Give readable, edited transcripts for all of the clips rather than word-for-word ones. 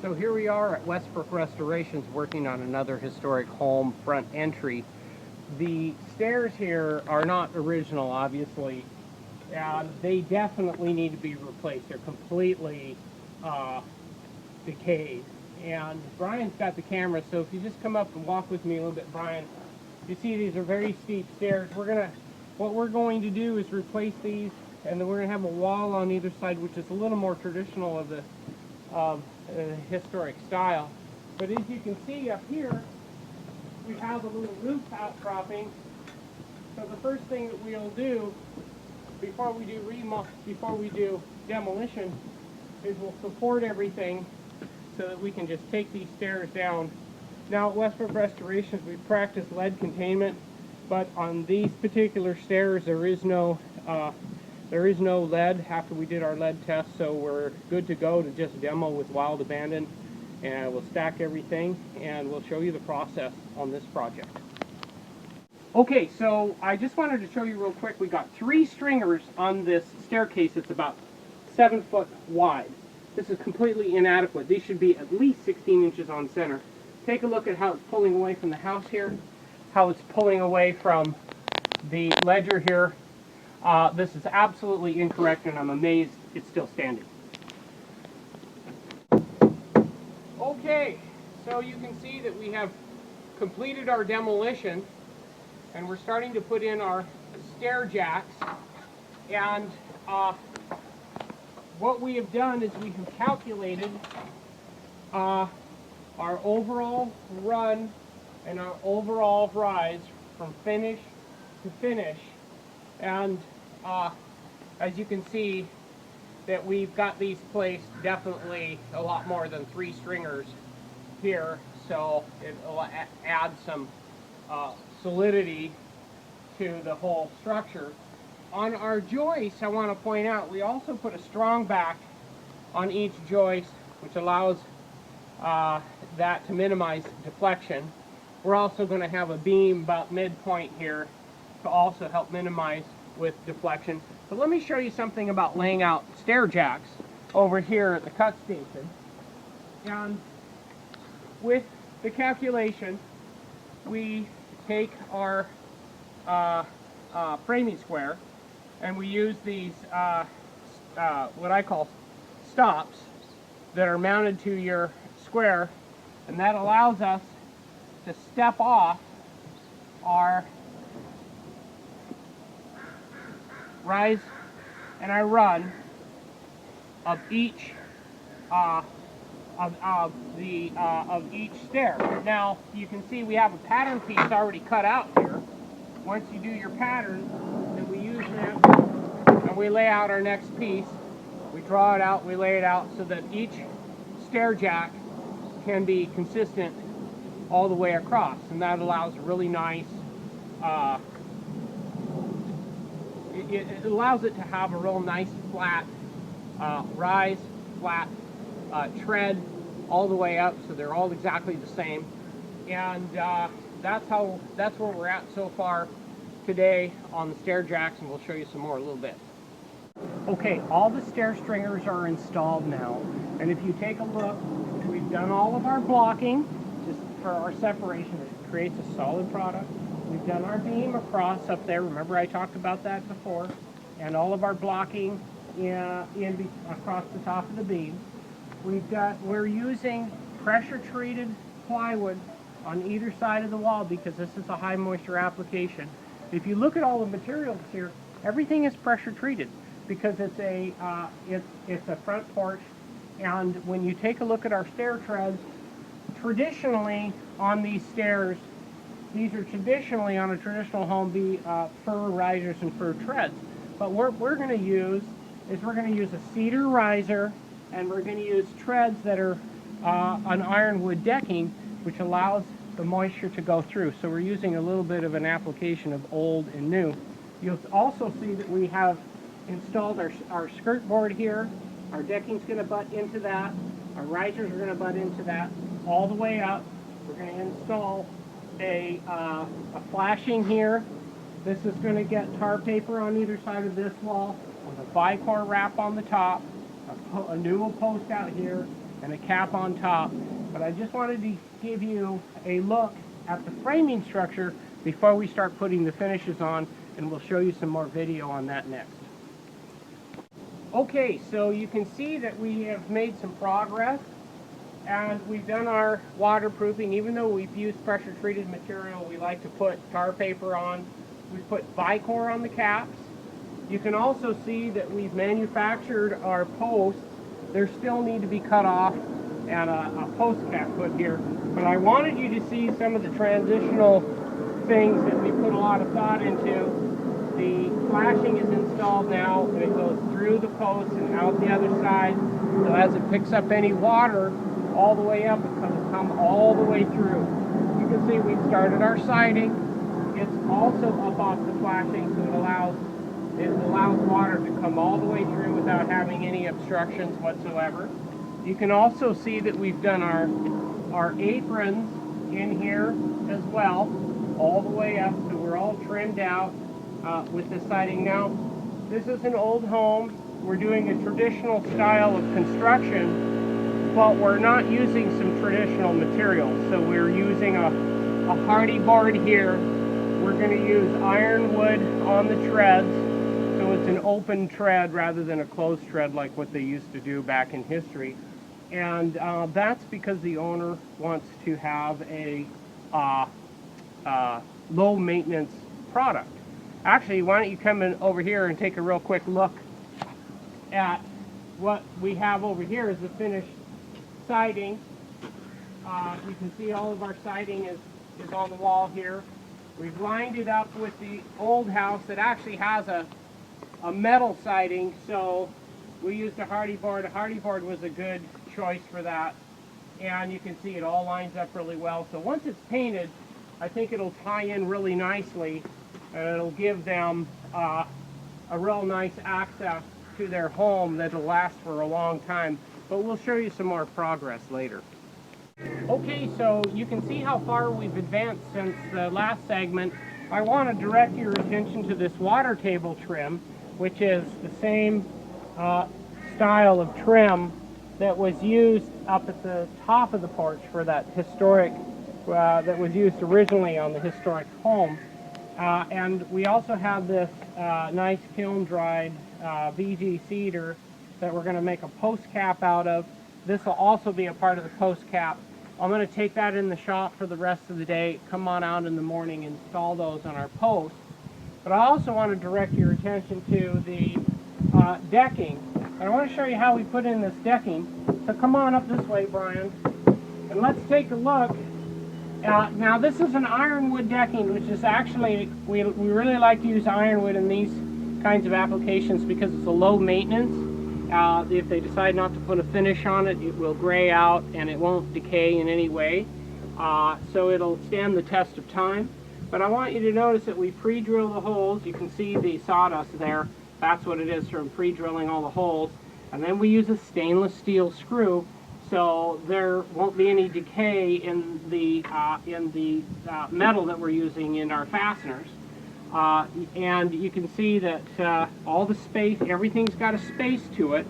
So here we are at Westbrook Restorations working on another historic home front entry. The stairs here are not original, obviously. They definitely need to be replaced. They're completely decayed. And Brian's got the camera, so if you just come up and walk with me a little bit, Brian, you see these are very steep stairs. What we're going to do is replace these, and then we're going to have a wall on either side, which is a little more traditional of the historic style. But as you can see up here, we have a little roof outcropping. So the first thing that we'll do before we do demolition is we'll support everything so that we can just take these stairs down. Now at Westbrook Restorations we practice lead containment, but on these particular stairs there is no lead after we did our lead test, so we're good to go to just demo with wild abandon, and we'll stack everything and we'll show you the process on this project. Okay, so I just wanted to show you real quick, we got 3 stringers on this staircase. It's about 7 foot wide. This is completely inadequate. These should be at least 16 inches on center. Take a look at how it's pulling away from the house here, how it's pulling away from the ledger here. This is absolutely incorrect, and I'm amazed it's still standing. Okay, so you can see that we have completed our demolition, and we're starting to put in our stair jacks. And what we have done is we have calculated our overall run and our overall rise from finish to finish. And as you can see that we've got these placed definitely a lot more than 3 stringers here, so it'll add some solidity to the whole structure. On our joists, I want to point out, we also put a strong back on each joist, which allows that to minimize deflection. We're also going to have a beam about midpoint here to also help minimize with deflection. But let me show you something about laying out stair jacks over here at the cut station. And with the calculation, we take our framing square, and we use these what I call stops that are mounted to your square, and that allows us to step off our rise and our run of each of each stair. Now you can see we have a pattern piece already cut out here. Once you do your pattern, then we use that and we lay out our next piece. We draw it out, we lay it out so that each stair jack can be consistent all the way across, and that allows a really nice it allows it to have a real nice flat rise, flat tread all the way up, so they're all exactly the same. And that's where we're at so far today on the stair jacks, and we'll show you some more in a little bit. Okay, all the stair stringers are installed now, and if you take a look, we've done all of our blocking just for our separation. It creates a solid product. We've done our beam across up there. Remember I talked about that before, and all of our blocking across the top of the beam. We're using pressure treated plywood on either side of the wall because this is a high moisture application. If you look at all the materials here, everything is pressure treated because it's a front porch. And when you take a look at our stair treads, traditionally on these stairs, these are traditionally on a traditional home be fir risers and fir treads. But what we're going to use is a cedar riser, and we're going to use treads that are on ironwood decking, which allows the moisture to go through. So we're using a little bit of an application of old and new. You'll also see that we have installed our skirt board here. Our decking's going to butt into that. Our risers are going to butt into that all the way up. We're going to install a flashing here. This is going to get tar paper on either side of this wall with a bicore wrap on the top, a newel post out here, and a cap on top. But I just wanted to give you a look at the framing structure before we start putting the finishes on, and we'll show you some more video on that next. Okay, so you can see that we have made some progress, and we've done our waterproofing. Even though we've used pressure treated material, we like to put tar paper on. We put Vicor on the caps. You can also see that we've manufactured our posts. They still need to be cut off and a post cap put here. But I wanted you to see some of the transitional things that we put a lot of thought into. The flashing is installed now, and it goes through the post and out the other side. So as it picks up any water all the way up, it will come all the way through. You can see we've started our siding. It's also up off the flashing, so it allows water to come all the way through without having any obstructions whatsoever. You can also see that we've done our aprons in here as well, all the way up, so we're all trimmed out with the siding. Now, this is an old home. We're doing a traditional style of construction, but we're not using some traditional materials. So we're using a hardy board here. We're going to use ironwood on the treads, so it's an open tread rather than a closed tread like what they used to do back in history. And that's because the owner wants to have a low maintenance product. Actually, why don't you come in over here and take a real quick look at what we have over here is the finished siding. You can see all of our siding is on the wall here. We've lined it up with the old house that actually has a metal siding, so we used a hardy board. A hardy board was a good choice for that, and you can see it all lines up really well. So once it's painted, I think it'll tie in really nicely, and it'll give them a real nice access to their home that'll last for a long time. But we'll show you some more progress later. Okay, so you can see how far we've advanced since the last segment. I want to direct your attention to this water table trim, which is the same style of trim that was used up at the top of the porch for that historic, that was used originally on the historic home. And we also have this nice kiln-dried VG cedar that we're going to make a post cap out of. This will also be a part of the post cap. I'm going to take that in the shop for the rest of the day, come on out in the morning, install those on our posts. But I also want to direct your attention to the decking. And I want to show you how we put in this decking. So come on up this way, Brian, and let's take a look. Now this is an ironwood decking, which is actually, we really like to use ironwood in these kinds of applications because it's a low maintenance. If they decide not to put a finish on it, it will gray out and it won't decay in any way. So it'll stand the test of time. But I want you to notice that we pre-drill the holes. You can see the sawdust there. That's what it is from pre-drilling all the holes. And then we use a stainless steel screw, so there won't be any decay in the metal that we're using in our fasteners. And you can see that all the space, everything's got a space to it,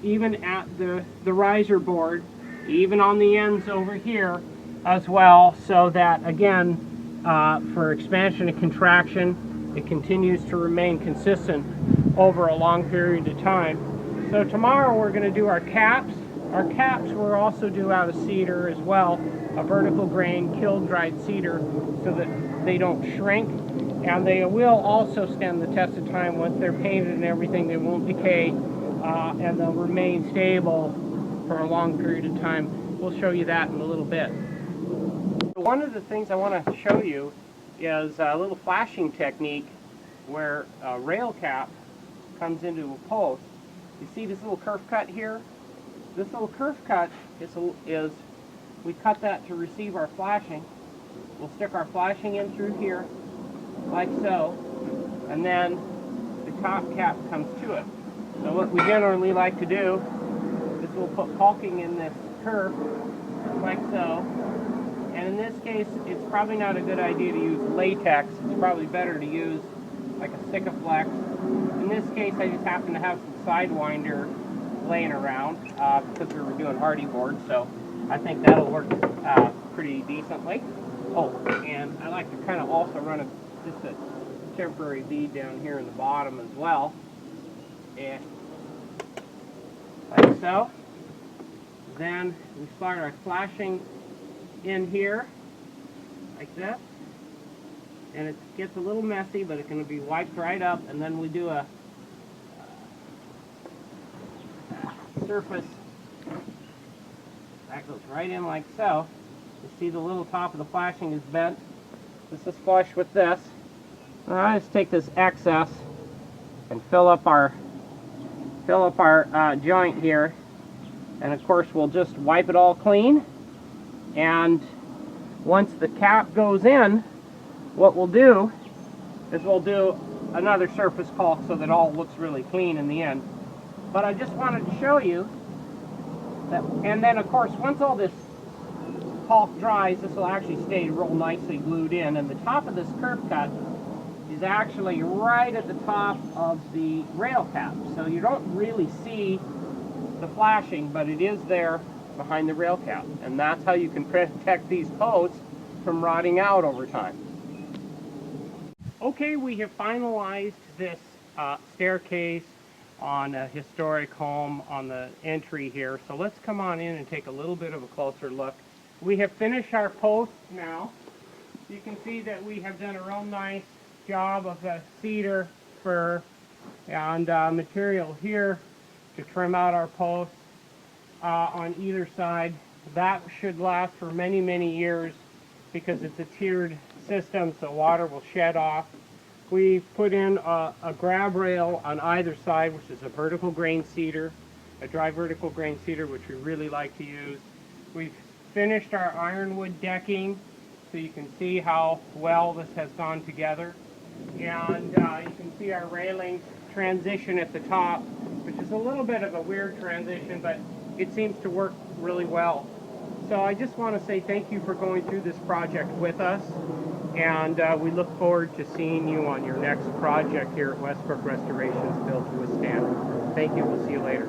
even at the riser board, even on the ends over here as well, so that again, for expansion and contraction, it continues to remain consistent over a long period of time. So tomorrow we're going to do our caps. Our caps we're also do out of cedar as well, a vertical grain kiln-dried cedar, so that they don't shrink. And they will also stand the test of time once they're painted and everything. They won't decay, and they'll remain stable for a long period of time. We'll show you that in a little bit. One of the things I want to show you is a little flashing technique where a rail cap comes into a post. You see this little kerf cut here? This little kerf cut is we cut that to receive our flashing. We'll stick our flashing in through here, like so, and then the top cap comes to it. So what we generally like to do is we'll put caulking in this kerf, like so. And in this case, it's probably not a good idea to use latex. It's probably better to use like a Sikaflex. In this case, I just happen to have some Sidewinder laying around because we were doing hardy board, so I think that'll work pretty decently. Oh, and I like to kind of also run just a temporary bead down here in the bottom as well. And like so. Then we start our flashing in here, like this. And it gets a little messy, but it's going to be wiped right up, and then we do a surface that goes right in like so. You see the little top of the flashing is bent. This is flush with this. Now I just take this excess and fill up our joint here, and of course we'll just wipe it all clean. And once the cap goes in, what we'll do is we'll do another surface caulk so that all looks really clean in the end. But I just wanted to show you that, and then of course once all this caulk dries, this will actually stay real nicely glued in, and the top of this curve cut is actually right at the top of the rail cap. So you don't really see the flashing, but it is there behind the rail cap, and that's how you can protect these posts from rotting out over time. Okay, we have finalized this staircase on a historic home on the entry here. So let's come on in and take a little bit of a closer look. We have finished our posts now. You can see that we have done a real nice job of the cedar fir and material here to trim out our posts on either side. That should last for many, many years because it's a tiered system, so water will shed off. We've put in a grab rail on either side, which is a vertical grain cedar, a dry vertical grain cedar, which we really like to use. We've finished our ironwood decking, so you can see how well this has gone together. And you can see our railing transition at the top, which is a little bit of a weird transition, but it seems to work really well. So I just want to say thank you for going through this project with us, and we look forward to seeing you on your next project here at Westbrook Restorations Built to Withstand. Thank you. We'll see you later.